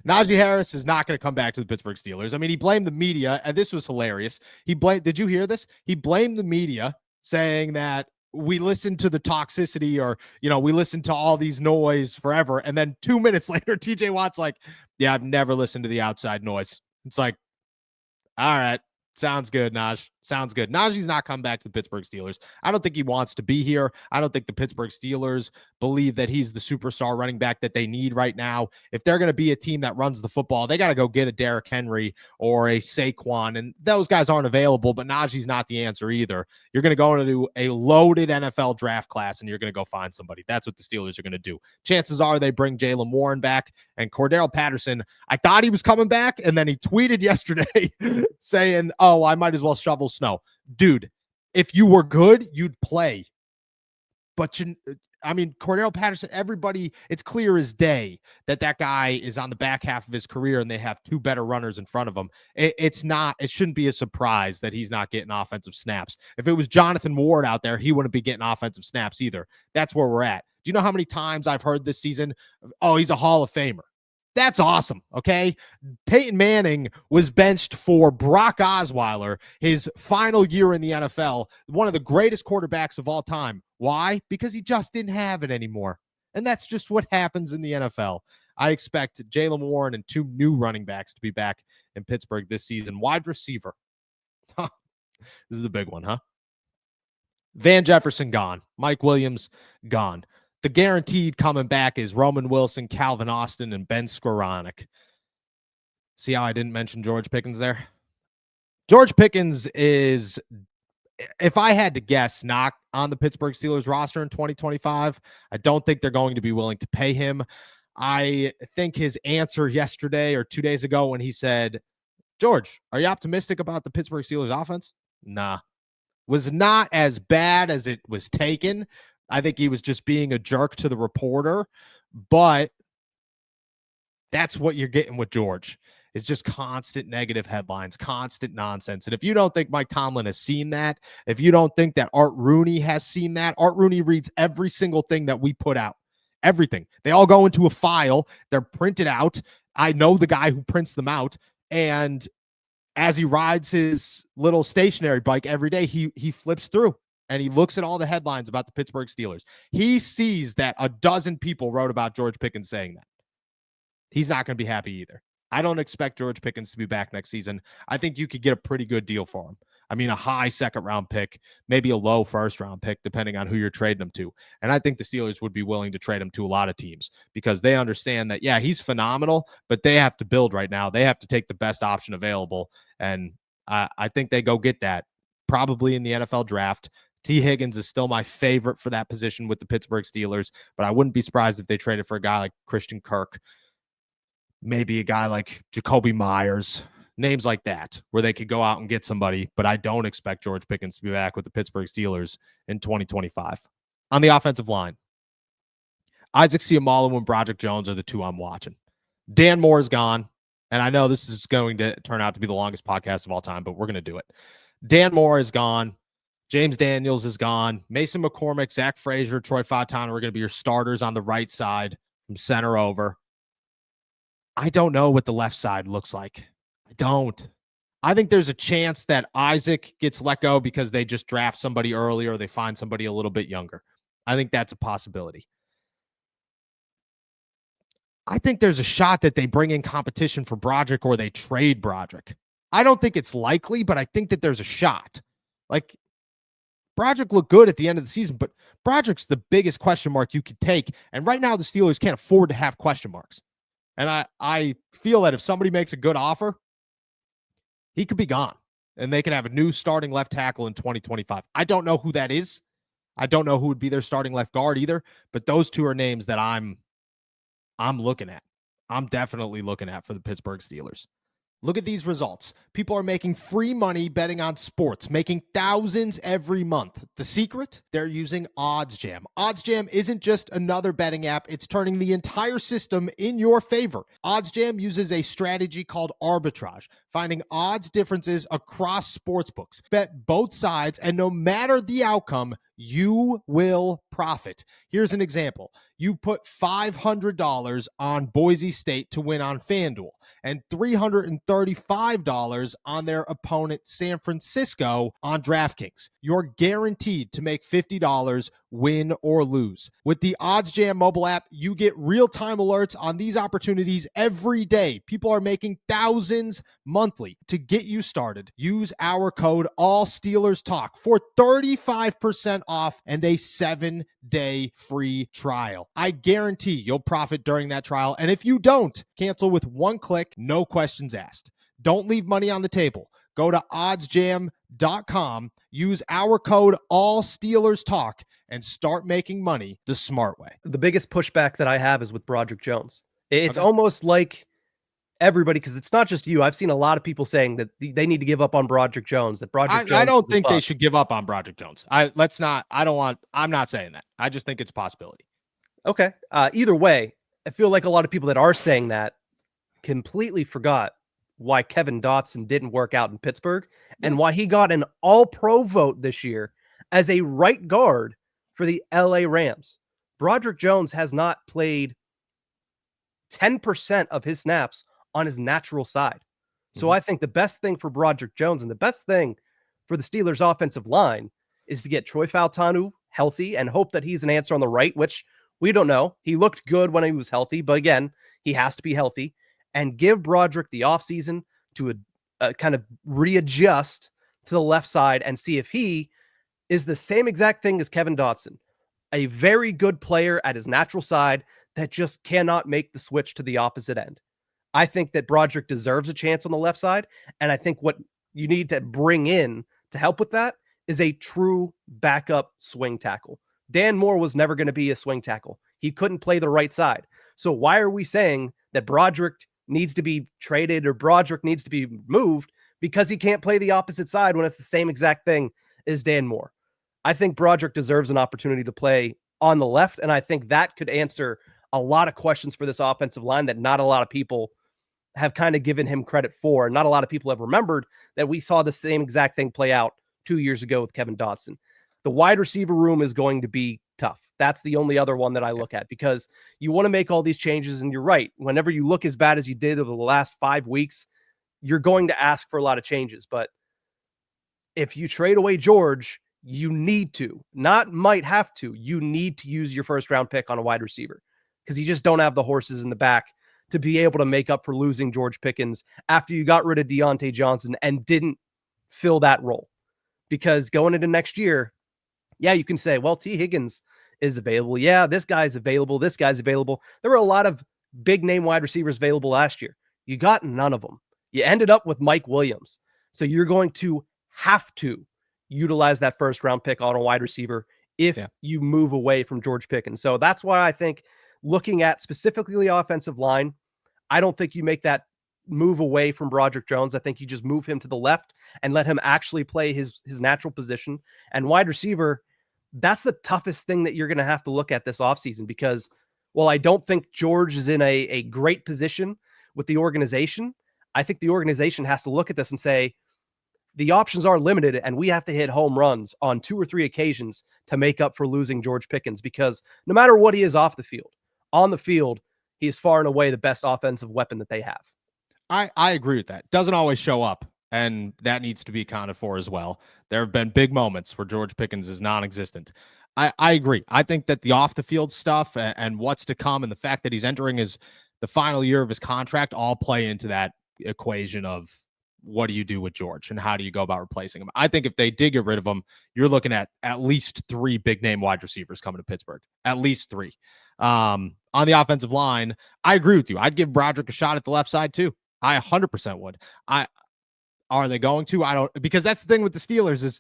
Najee Harris is not going to come back to the Pittsburgh Steelers. I mean, he blamed the media, and this was hilarious. Did you hear this? He blamed the media, saying that we listened to the toxicity, or, we listened to all these noise forever. And then 2 minutes later, TJ Watt's like, yeah, I've never listened to the outside noise. It's like, all right. Sounds good, Naj. Sounds good. Najee's not coming back to the Pittsburgh Steelers. I don't think he wants to be here. I don't think the Pittsburgh Steelers believe that he's the superstar running back that they need right now. If they're going to be a team that runs the football, they got to go get a Derrick Henry or a Saquon, and those guys aren't available, but Najee's not the answer either. You're going to go into a loaded NFL draft class, and you're going to go find somebody. That's what the Steelers are going to do. Chances are they bring Jaylen Warren back, and Cordell Patterson, I thought he was coming back, and then he tweeted yesterday saying, oh, I might as well shovel snow. Dude, if you were good, you'd play. But Cordell Patterson, everybody, it's clear as day that guy is on the back half of his career and they have two better runners in front of him. It shouldn't be a surprise that he's not getting offensive snaps. If it was Jonathan Ward out there, he wouldn't be getting offensive snaps either. That's where we're at. Do you know how many times I've heard this season, oh, he's a Hall of Famer? That's awesome, okay? Peyton Manning was benched for Brock Osweiler his final year in the NFL, one of the greatest quarterbacks of all time. Why? Because he just didn't have it anymore. And that's just what happens in the NFL. I expect Jaylen Warren and two new running backs to be back in Pittsburgh this season. Wide receiver. This is the big one, huh? Van Jefferson gone. Mike Williams gone. The guaranteed coming back is Roman Wilson, Calvin Austin, and Ben Skoranek. See how I didn't mention George Pickens there? George Pickens is, if I had to guess, not on the Pittsburgh Steelers roster in 2025. I don't think they're going to be willing to pay him. I think his answer yesterday or 2 days ago when he said, George, are you optimistic about the Pittsburgh Steelers offense? Nah. Was not as bad as it was taken. I think he was just being a jerk to the reporter, but that's what you're getting with George. It's just constant negative headlines, constant nonsense. And if you don't think Mike Tomlin has seen that, if you don't think that Art Rooney has seen that, Art Rooney reads every single thing that we put out, everything. They all go into a file. They're printed out. I know the guy who prints them out. And as he rides his little stationary bike every day, he flips through. And he looks at all the headlines about the Pittsburgh Steelers. He sees that a dozen people wrote about George Pickens saying that. He's not going to be happy either. I don't expect George Pickens to be back next season. I think you could get a pretty good deal for him. I mean, a high second-round pick, maybe a low first-round pick, depending on who you're trading him to. And I think the Steelers would be willing to trade him to a lot of teams because they understand that, yeah, he's phenomenal, but they have to build right now. They have to take the best option available. And I think they go get that probably in the NFL draft. T. Higgins is still my favorite for that position with the Pittsburgh Steelers, but I wouldn't be surprised if they traded for a guy like Christian Kirk, maybe a guy like Jacoby Myers, names like that, where they could go out and get somebody, but I don't expect George Pickens to be back with the Pittsburgh Steelers in 2025. On the offensive line, Isaac Seumalo and Broderick Jones are the two I'm watching. Dan Moore is gone, and I know this is going to turn out to be the longest podcast of all time, but we're going to do it. Dan Moore is gone. James Daniels is gone. Mason McCormick, Zach Frazier, Troy Fautana are going to be your starters on the right side from center over. I don't know what the left side looks like. I don't. I think there's a chance that Isaac gets let go because they just draft somebody early or they find somebody a little bit younger. I think that's a possibility. I think there's a shot that they bring in competition for Broderick or they trade Broderick. I don't think it's likely, but I think that there's a shot. Like, Broderick looked good at the end of the season, but Broderick's the biggest question mark you could take. And right now, the Steelers can't afford to have question marks. And I feel that if somebody makes a good offer, he could be gone. And they can have a new starting left tackle in 2025. I don't know who that is. I don't know who would be their starting left guard either. But those two are names that I'm looking at. I'm definitely looking at for the Pittsburgh Steelers. Look at these results. People are making free money betting on sports, making thousands every month. The secret? They're using OddsJam. OddsJam isn't just another betting app. It's turning the entire system in your favor. OddsJam uses a strategy called arbitrage, finding odds differences across sportsbooks. Bet both sides, and no matter the outcome, you will profit. Here's an example. You put $500 on Boise State to win on FanDuel and $335 on their opponent San Francisco on DraftKings. You're guaranteed to make $50 win or lose. With the OddsJam mobile app, you get real-time alerts on these opportunities every day. People are making thousands monthly. To get you started, use our code ALLSteelersTalk for 35% off and a 7-day free trial. I guarantee you'll profit during that trial, and if you don't, cancel with one click, no questions asked. Don't leave money on the table. Go to oddsjam.com, use our code ALLSteelersTalk, and start making money the smart way. The biggest pushback that I have is with Broderick Jones. It's almost like everybody, because it's not just you. I've seen a lot of people saying that they need to give up on Broderick Jones. That Broderick Jones. I don't think they should give up on Broderick Jones. I'm not saying that. I just think it's a possibility. Okay. Either way, I feel like a lot of people that are saying that completely forgot why Kevin Dotson didn't work out in Pittsburgh and why he got an all-pro vote this year as a right guard for the LA Rams. Broderick Jones has not played 10% of his snaps on his natural side. So I think the best thing for Broderick Jones and the best thing for the Steelers offensive line is to get Troy Fautanu healthy and hope that he's an answer on the right, which we don't know. He looked good when he was healthy, but again, he has to be healthy, and give Broderick the offseason to kind of readjust to the left side and see if he is the same exact thing as Kevin Dotson, a very good player at his natural side that just cannot make the switch to the opposite end. I think that Broderick deserves a chance on the left side, and I think what you need to bring in to help with that is a true backup swing tackle. Dan Moore was never going to be a swing tackle. He couldn't play the right side. So why are we saying that Broderick needs to be traded or Broderick needs to be moved because he can't play the opposite side when it's the same exact thing as Dan Moore? I think Broderick deserves an opportunity to play on the left, and I think that could answer a lot of questions for this offensive line that not a lot of people have kind of given him credit for. And not a lot of people have remembered that we saw the same exact thing play out 2 years ago with Kevin Dotson. The wide receiver room is going to be tough. That's the only other one that I look at, because you want to make all these changes. And you're right. Whenever you look as bad as you did over the last 5 weeks, you're going to ask for a lot of changes. But if you trade away George, you need to, not might have to, you need to use your first round pick on a wide receiver, because you just don't have the horses in the back to be able to make up for losing George Pickens after you got rid of Deontay Johnson and didn't fill that role. Because going into next year, yeah, you can say, well, T. Higgins is available. Yeah, this guy's available. This guy's available. There were a lot of big name wide receivers available last year. You got none of them. You ended up with Mike Williams. So you're going to have to utilize that first round pick on a wide receiver if you move away from George Pickens. So that's why I think, looking at specifically the offensive line, I don't think you make that move away from Broderick Jones. I think you just move him to the left and let him actually play his natural position. And wide receiver, that's the toughest thing that you're going to have to look at this offseason, because, well, I don't think George is in a great position with the organization. I think the organization has to look at this and say, the options are limited, and we have to hit home runs on 2 or 3 occasions to make up for losing George Pickens, because no matter what he is off the field, on the field, he is far and away the best offensive weapon that they have. I agree with that. Doesn't always show up, and that needs to be accounted for as well. There have been big moments where George Pickens is non-existent. I agree. I think that the off-the-field stuff and what's to come, and the fact that he's entering the final year of his contract, all play into that equation of what do you do with George and how do you go about replacing him. I think if they did get rid of him, you're looking at least 3 big-name wide receivers coming to Pittsburgh. At least 3. On the offensive line, I agree with you. I'd give Broderick a shot at the left side too. I 100% would. Are they going to? I don't, because that's the thing with the Steelers is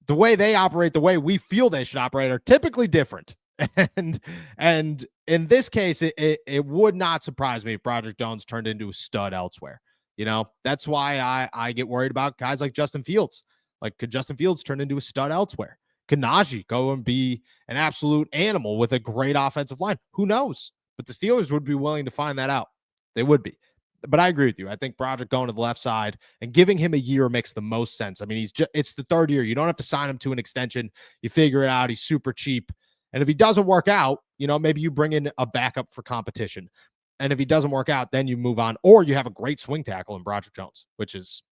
the way they operate, the way we feel they should operate are typically different. And in this case, it would not surprise me if Broderick Jones turned into a stud elsewhere. You know, that's why I get worried about guys like Justin Fields. Like, could Justin Fields turn into a stud elsewhere? Could Najee go and be an absolute animal with a great offensive line? Who knows? But the Steelers would be willing to find that out. They would be. But I agree with you. I think Broderick going to the left side and giving him a year makes the most sense. I mean, it's the third year. You don't have to sign him to an extension. You figure it out. He's super cheap. And if he doesn't work out, maybe you bring in a backup for competition. And if he doesn't work out, then you move on. Or you have a great swing tackle in Broderick Jones, which is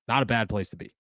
not a bad place to be.